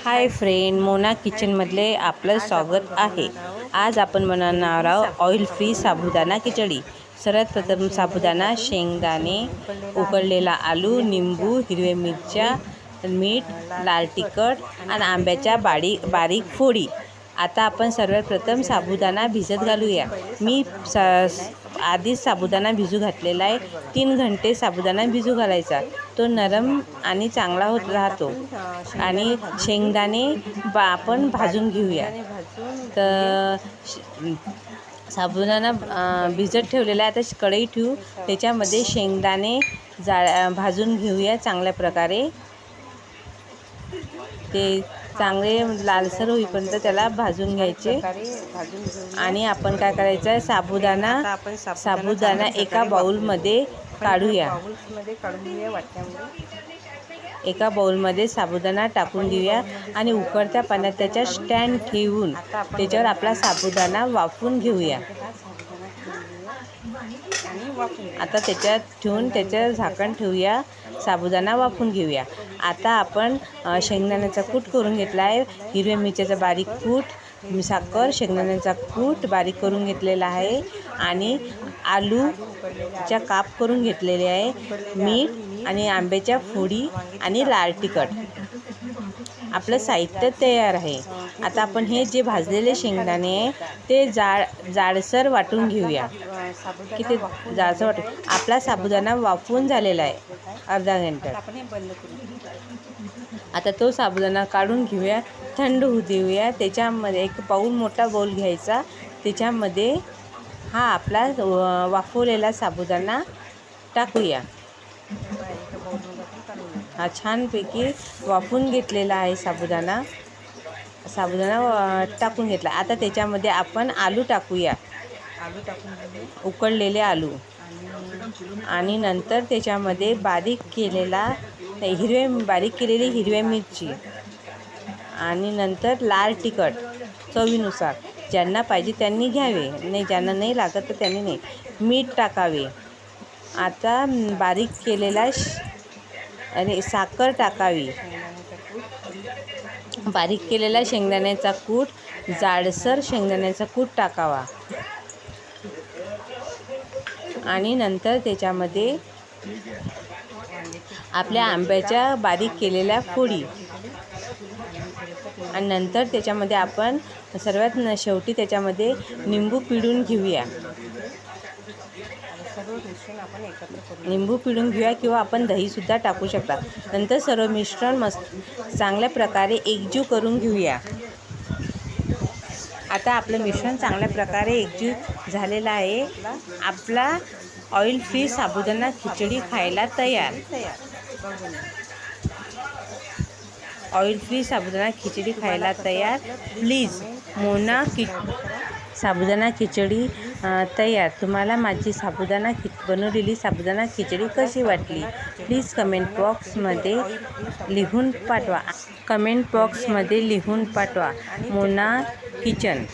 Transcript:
Hi friend, Mona किचनमधले आपलं स्वागत आहे। आज आपण बनवणार आहोत ऑइल फ्री साबुदाणा खिचडी। सर्वात प्रथम साबुदाणा, शेंगदाणे, उकडलेला आलू, निंबू, हिरव्या मिरच्या, मीठ, लाल तिखट आणि आंब्याच्या बारीक फोडी। आता आपण सर्वात प्रथम साबुदाणा भिजत घालूया। मी आधीच साबुदाणा भिजू घातलेला आहे। 3 घंटे साबुदाणा भिजू घालायचा, तो नरम आणि चांगला होत राहतो। आणि शेंगदाणे आपण भाजून घेऊया। तर साबुदाणा भिजत ठेवलेला आहे। आता कढई ठेवू, त्याच्यामध्ये शेंगदाणे भाजून घेऊया चांगल्या प्रकारे। ते चांगले लालसर होईपर्यंत त्याला भाजून घ्यायचे। आणि आपण काय करायचं आहे, साबुदाणा एका बाउलमध्ये काढूया। एका बाउलमध्ये साबुदाणा टाकून घेऊया आणि उकळत्या पाण्यात त्याच्या स्टँड ठेवून त्याच्यावर आपला साबुदाणा वाफवून घेऊया। आता त्याच्यात ठेवून त्याच्यावर झाकण ठेवूया, साबुदाणा वाफवून घेऊया। आता आपण शेंगदाण्याचा कूट करून घेतला आहे। हिरव्या मिरच्याचा बारीक कूट, साखर, शेंगदाण्याचा कूट बारीक करून घेतलेला आहे आणि आलूच्या काप करून घेतलेले आहे, मीठ आणि आंब्याच्या फोडी आणि लाल तिखट। आपलं साहित्य तयार आहे। आता आपण हे जे भाजलेले शेंगदाणे आहे ते जाडसर वाटून घेऊया। किती जाडसर वाटून आपला साबुदाणा वाफवून झालेला आहे अर्धा घंटा। आता तो साबुदाणा काढून घेऊया, थंड होऊ देऊया। त्याच्यामध्ये एक मोठा बाउल घ्यायचा, त्याच्यामध्ये हा आपला वाफवलेला साबुदाणा टाकूया। हा छानपैकी वाफवून घेतलेला आहे साबुदाणा टाकून घेतला। आता त्याच्यामध्ये आपण आलू टाकूया, उकडलेले आलू। आणि नंतर त्याच्यामध्ये बारीक केलेली हिरव्या मिरची आणि नंतर लाल तिखट चवीनुसार। ज्यांना पाहिजे त्यांनी घ्यावे, नाही ज्यांना नाही लागत तर त्यांनी नाही। मीठ टाकावे। आता बारीक केलेला साखर टाकावी, बारीक केलेला शेंगदाण्याचा कूट, जाडसर शेंगदाण्याचा कूट टाकावा। आणि नंतर त्याच्यामध्ये आपल्या आंब्याच्या बारीक केलेल्या फोडी। आणि नंतर त्याच्यामध्ये आपण सर्वात शेवटी त्याच्यामध्ये निंबू पिळून घेऊया। किंवा आपण दहीसुद्धा टाकू शकता। नंतर सर्व मिश्रण चांगल्या प्रकारे एकजीव करून घेऊया। आता आपलं मिश्रण चांगल्या प्रकारे एकजीव झालेलं आहे। आपला ऑइल फ्री साबुदाणा खिचडी खायला तयार। ऑइल फ्री साबुदाणा खिचडी खायला तयार। प्लीज मोना साबुदाणा खिचडी तयार। तुम्हाला माझी बनवलेली साबुदाणा खिचडी कशी वाटली, प्लीज कमेंट बॉक्समध्ये लिहून पाठवा। मोना किचन।